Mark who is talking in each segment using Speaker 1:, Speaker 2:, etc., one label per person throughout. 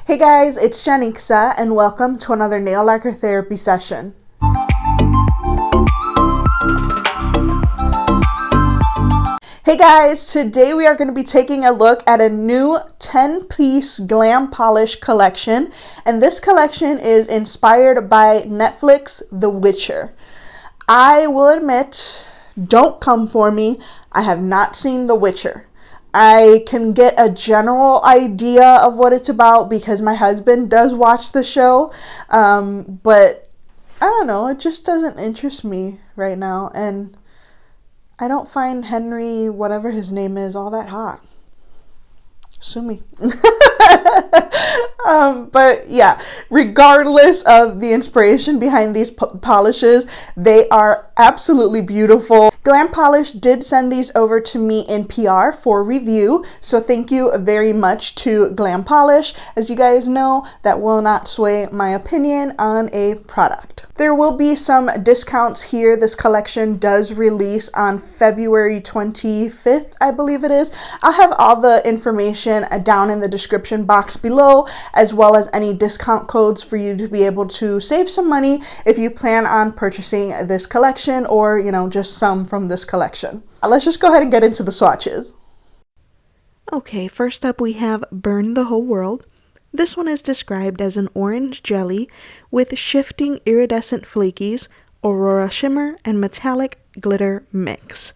Speaker 1: Hey guys, it's Janixa and welcome to another nail lacquer therapy session. Hey guys, today we are going to be taking a look at a new 10-piece glam polish collection, and this collection is inspired by Netflix The Witcher. I will admit, don't come for me, I have not seen The Witcher. I can get a general idea of what it's about because my husband does watch the show, but I don't know, it just doesn't interest me right now, and I don't find Henry, whatever his name is, all that hot. Sue me. But yeah, regardless of the inspiration behind these polishes, they are absolutely beautiful. Glam Polish did send these over to me in PR for review, so thank you very much to Glam Polish. As you guys know, that will not sway my opinion on a product. There will be some discounts here. This collection does release on February 25th, I believe it is. I'll have all the information down in the description box below, as well as any discount codes for you to be able to save some money if you plan on purchasing this collection or, just some from this collection. Let's just go ahead and get into the swatches.
Speaker 2: Okay, first up we have Burn the Whole World. This one is described as an orange jelly with shifting iridescent flakies, aurora shimmer, and metallic glitter mix.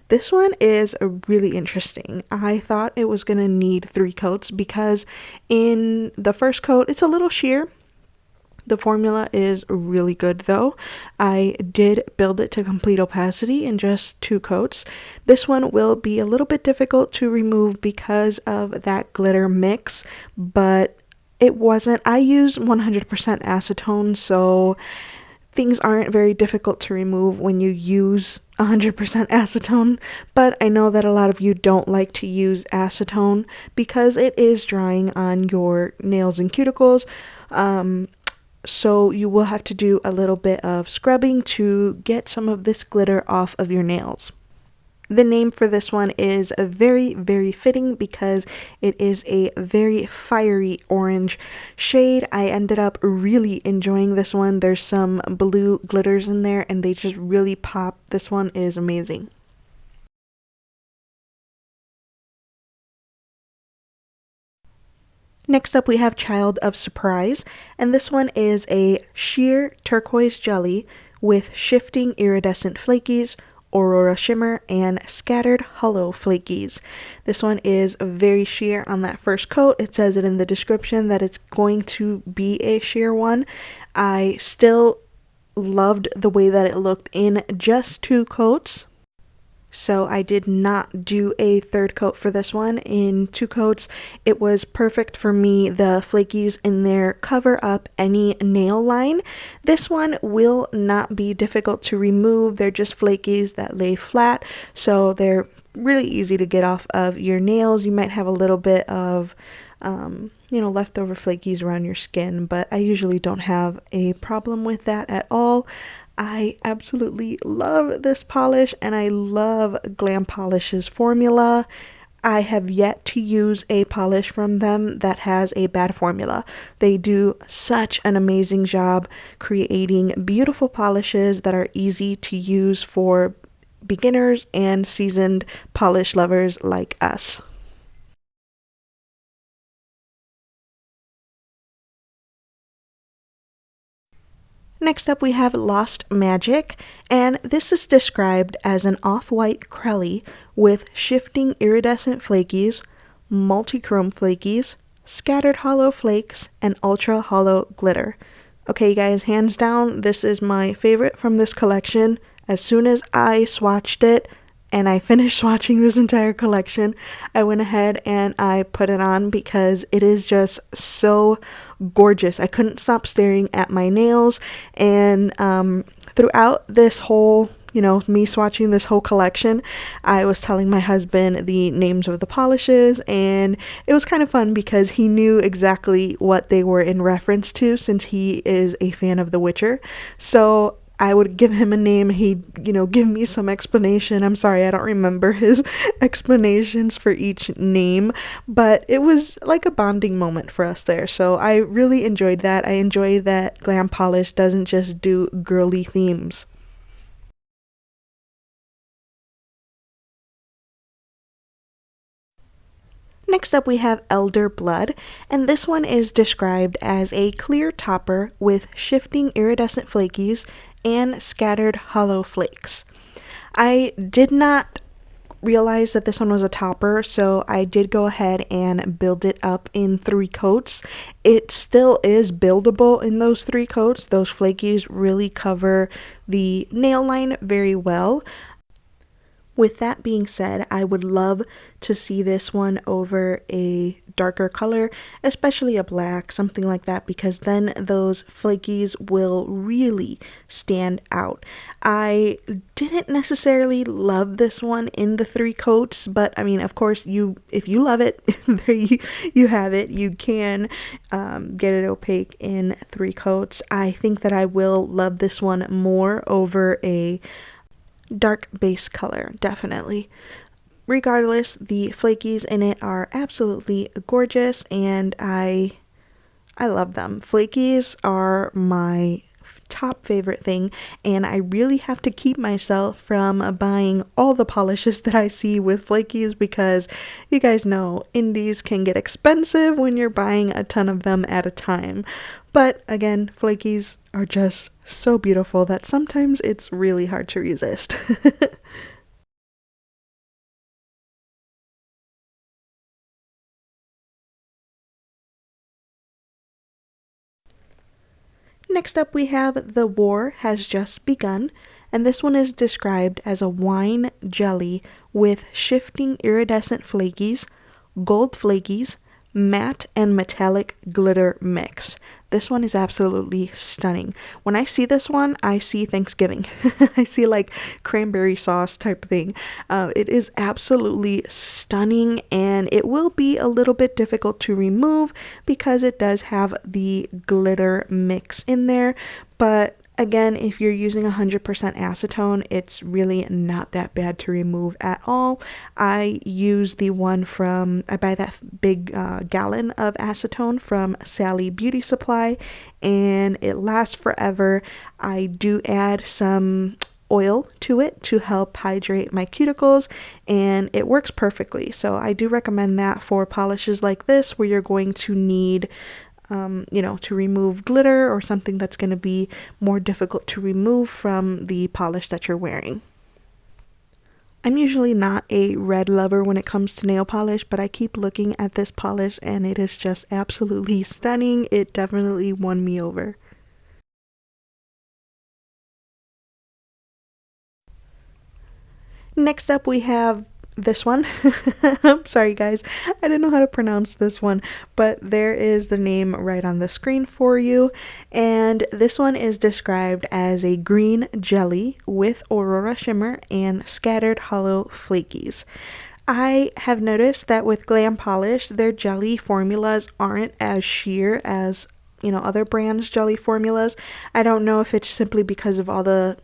Speaker 2: This one is really interesting. I thought it was going to need 3 coats because in the first coat it's a little sheer. The formula is really good though. I did build it to complete opacity in just 2 coats. This one will be a little bit difficult to remove because of that glitter mix, but it wasn't. I use 100% acetone, so things aren't very difficult to remove when you use 100% acetone, but I know that a lot of you don't like to use acetone because it is drying on your nails and cuticles. So you will have to do a little bit of scrubbing to get some of this glitter off of your nails. The name for this one is very, very fitting because it is a very fiery orange shade. I ended up really enjoying this one. There's some blue glitters in there and they just really pop. This one is amazing. Next up we have Child of Surprise, and this one is a sheer turquoise jelly with shifting iridescent flakies, aurora shimmer, and scattered holo flakies. This one is very sheer on that first coat. It says it in the description that it's going to be a sheer one. I still loved the way that it looked in just 2 coats. So I did not do a 3rd coat for this one. In 2 coats, it was perfect for me. The flakies in there cover up any nail line. This one will not be difficult to remove. They're just flakies that lay flat, so they're really easy to get off of your nails. You might have a little bit of leftover flakies around your skin, but I usually don't have a problem with that at all. I absolutely love this polish and I love Glam Polish's formula. I have yet to use a polish from them that has a bad formula. They do such an amazing job creating beautiful polishes that are easy to use for beginners and seasoned polish lovers like us. Next up we have Lost Magic, and this is described as an off-white crelly with shifting iridescent flakies, multichrome flakies, scattered holo flakes, and ultra holo glitter. Okay guys, hands down, this is my favorite from this collection. As soon as I swatched it, and I finished swatching this entire collection, I went ahead and I put it on because it is just so gorgeous. I couldn't stop staring at my nails, and throughout this whole, me swatching this whole collection, I was telling my husband the names of the polishes, and it was kind of fun because he knew exactly what they were in reference to since he is a fan of The Witcher. So I would give him a name, he'd, give me some explanation. I'm sorry, I don't remember his explanations for each name, but it was like a bonding moment for us there. So I really enjoyed that. I enjoy that Glam Polish doesn't just do girly themes. Next up we have Elder Blood, and this one is described as a clear topper with shifting iridescent flakies and scattered hollow flakes. I did not realize that this one was a topper, so I did go ahead and build it up in 3 coats. It still is buildable in those 3 coats. Those flakies really cover the nail line very well. With that being said, I would love to see this one over a darker color, especially a black, something like that, because then those flakies will really stand out. I didn't necessarily love this one in the 3 coats, but I mean, of course, if you love it, there you have it. You can get it opaque in 3 coats. I think that I will love this one more over a dark base color, definitely. Regardless, the flakies in it are absolutely gorgeous, and I love them. Flakies are my top favorite thing, and I really have to keep myself from buying all the polishes that I see with flakies, because you guys know indies can get expensive when you're buying a ton of them at a time. But again, flakies are just so beautiful that sometimes it's really hard to resist. Next up we have The War Has Just Begun, and this one is described as a wine jelly with shifting iridescent flakies, gold flakies, matte and metallic glitter mix. This one is absolutely stunning. When I see this one, I see Thanksgiving. I see like cranberry sauce type thing. It is absolutely stunning, and it will be a little bit difficult to remove because it does have the glitter mix in there, but again, if you're using 100% acetone, it's really not that bad to remove at all. I use I buy that big gallon of acetone from Sally Beauty Supply, and it lasts forever. I do add some oil to it to help hydrate my cuticles, and it works perfectly. So I do recommend that for polishes like this where you're going to need to remove glitter or something that's going to be more difficult to remove from the polish that you're wearing. I'm usually not a red lover when it comes to nail polish, but I keep looking at this polish and it is just absolutely stunning. It definitely won me over. Next up we have this one. I'm sorry guys, I didn't know how to pronounce this one, but there is the name right on the screen for you, and this one is described as a green jelly with aurora shimmer and scattered hollow flakies. I have noticed that with Glam Polish, their jelly formulas aren't as sheer as other brands' jelly formulas. I don't know if it's simply because of all the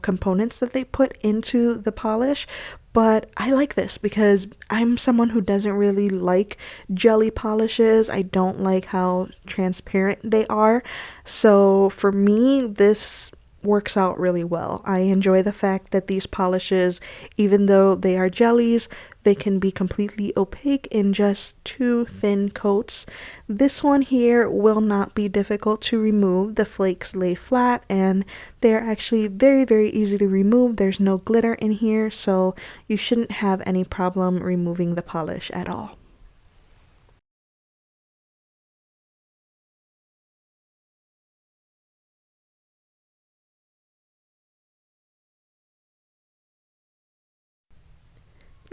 Speaker 2: components that they put into the polish, but I like this because I'm someone who doesn't really like jelly polishes. I don't like how transparent they are. So for me, this works out really well. I enjoy the fact that these polishes, even though they are jellies, they can be completely opaque in just 2 thin coats. This one here will not be difficult to remove. The flakes lay flat and they're actually very, very easy to remove. There's no glitter in here, so you shouldn't have any problem removing the polish at all.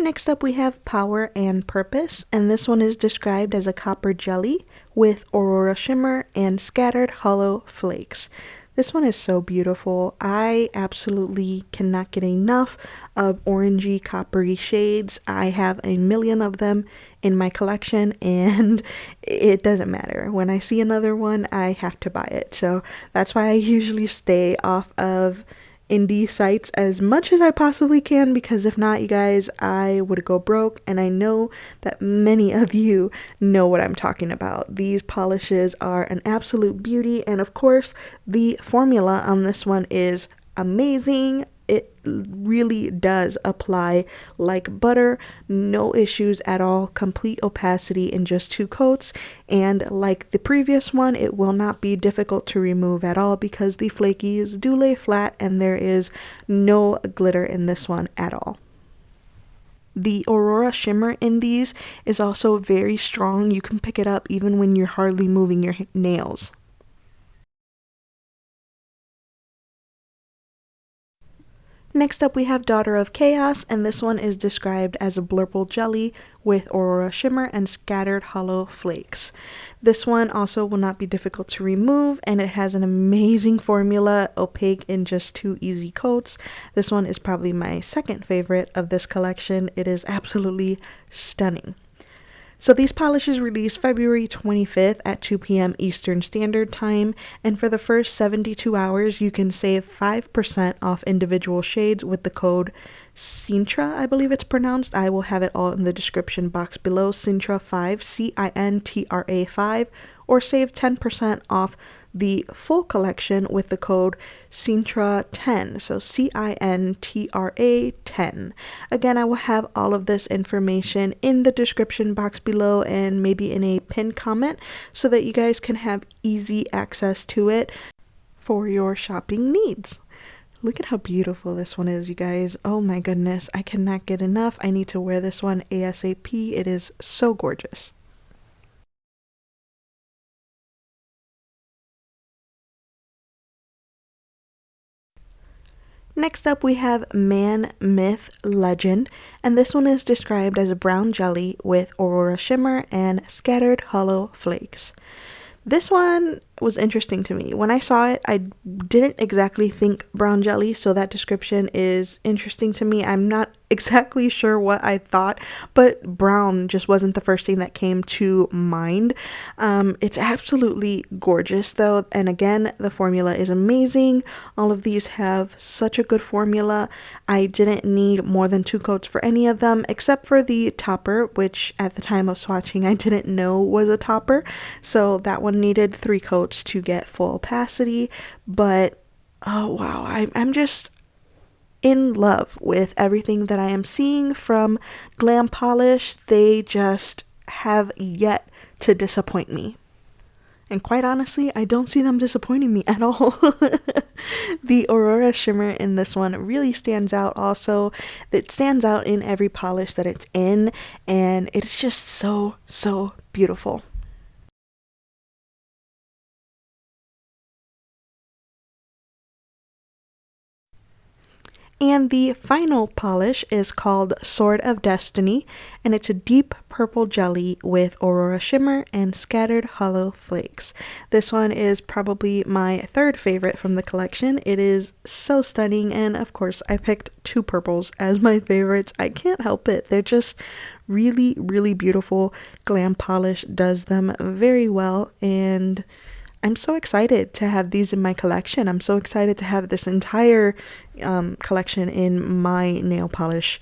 Speaker 2: Next up we have Power and Purpose, and this one is described as a copper jelly with aurora shimmer and scattered hollow flakes. This one is so beautiful. I absolutely cannot get enough of orangey coppery shades. I have a million of them in my collection, and it doesn't matter. When I see another one, I have to buy it. So that's why I usually stay off of indie sites as much as I possibly can, because if not, you guys, I would go broke, and I know that many of you know what I'm talking about. These polishes are an absolute beauty, and of course the formula on this one is amazing. It really does apply like butter, no issues at all, complete opacity in just 2 coats, and like the previous one, it will not be difficult to remove at all because the flakies do lay flat and there is no glitter in this one at all. The Aurora shimmer in these is also very strong. You can pick it up even when you're hardly moving your nails. Next up we have Daughter of Chaos, and this one is described as a Blurple Jelly with Aurora shimmer and scattered holo flakes. This one also will not be difficult to remove, and it has an amazing formula, opaque in just 2 easy coats. This one is probably my second favorite of this collection. It is absolutely stunning. So these polishes released February 25th at 2 p.m. Eastern Standard Time, and for the first 72 hours you can save 5% off individual shades with the code Cintra, I believe it's pronounced. I will have it all in the description box below. Cintra 5, Cintra 5, or save 10% off the full collection with the code Cintra 10, so Cintra 10. Again, I will have all of this information in the description box below and maybe in a pinned comment so that you guys can have easy access to it for your shopping needs. Look at how beautiful this one is, you guys. Oh my goodness, I cannot get enough. I need to wear this one ASAP. It is so gorgeous. Next up we have Man, Myth, Legend, and this one is described as a brown jelly with Aurora shimmer and scattered holo flakes. This one was interesting to me. When I saw it, I didn't exactly think brown jelly, so that description is interesting to me. I'm not exactly sure what I thought, but brown just wasn't the first thing that came to mind. It's absolutely gorgeous though, and again, the formula is amazing. All of these have such a good formula. I didn't need more than 2 coats for any of them, except for the topper, which at the time of swatching I didn't know was a topper, so that one needed 3 coats to get full opacity. But oh wow, I'm just in love with everything that I am seeing from Glam Polish. They just have yet to disappoint me. And quite honestly, I don't see them disappointing me at all. The Aurora shimmer in this one really stands out also. It stands out in every polish that it's in, and it's just so beautiful. And the final polish is called Sword of Destiny, and it's a deep purple jelly with Aurora shimmer and scattered holo flakes. This one is probably my third favorite from the collection. It is so stunning, and of course I picked 2 purples as my favorites. I can't help it. They're just really beautiful. Glam Polish does them very well, and I'm so excited to have these in my collection. I'm so excited to have this entire collection in my nail polish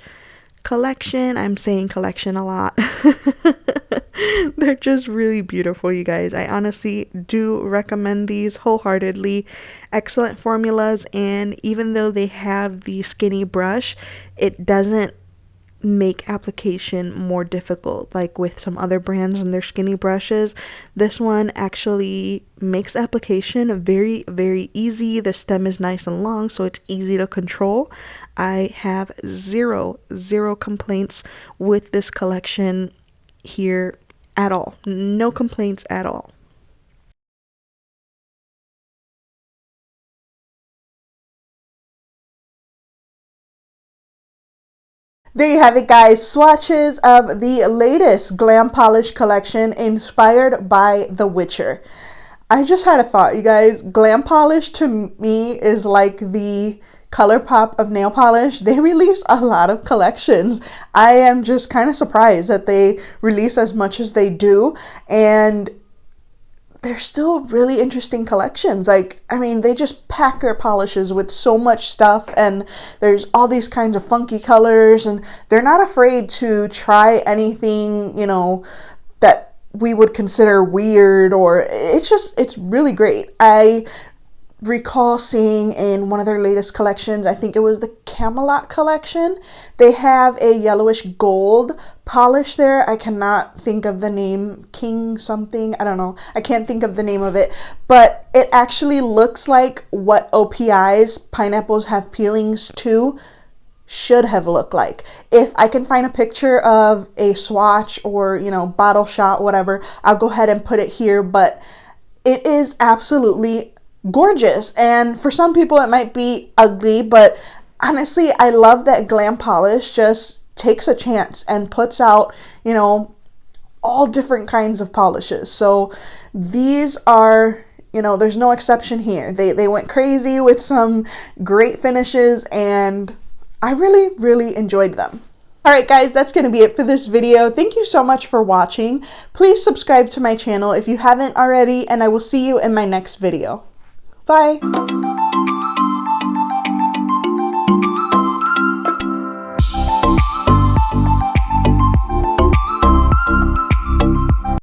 Speaker 2: collection. I'm saying collection a lot. They're just really beautiful, you guys. I honestly do recommend these wholeheartedly. Excellent formulas, and even though they have the skinny brush, it doesn't make application more difficult like with some other brands and their skinny brushes. This one actually makes application very easy. The stem is nice and long, so it's easy to control. I have zero complaints with this collection here at all. No complaints at all.
Speaker 1: There you have it, guys. Swatches of the latest Glam Polish collection inspired by The Witcher. I just had a thought, you guys. Glam Polish to me is like the ColourPop of nail polish, they release a lot of collections. I am just kind of surprised that they release as much as they do, and they're still really interesting collections. Like, I mean, they just pack their polishes with so much stuff, and there's all these kinds of funky colors, and they're not afraid to try anything, you know, that we would consider weird, or it's really great. I recall seeing in one of their latest collections, I think it was the Camelot collection, they have a yellowish gold polish there. I cannot think of the name, King something, I don't know, I can't think of the name of it, but it actually looks like what OPI's Pineapples Have Peelings 2 should have looked like. If I can find a picture of a swatch or, you know, bottle shot, whatever, I'll go ahead and put it here, but it is absolutely gorgeous. And for some people it might be ugly, but honestly, I love that Glam polish just takes a chance and puts out, you know, all different kinds of polishes. So these are, you know, there's no exception here. They went crazy with some great finishes, and I really enjoyed them. Alright guys, that's going to be it for this video. Thank you so much for watching. Please subscribe to my channel if you haven't already, and I will see you in my next video. Bye!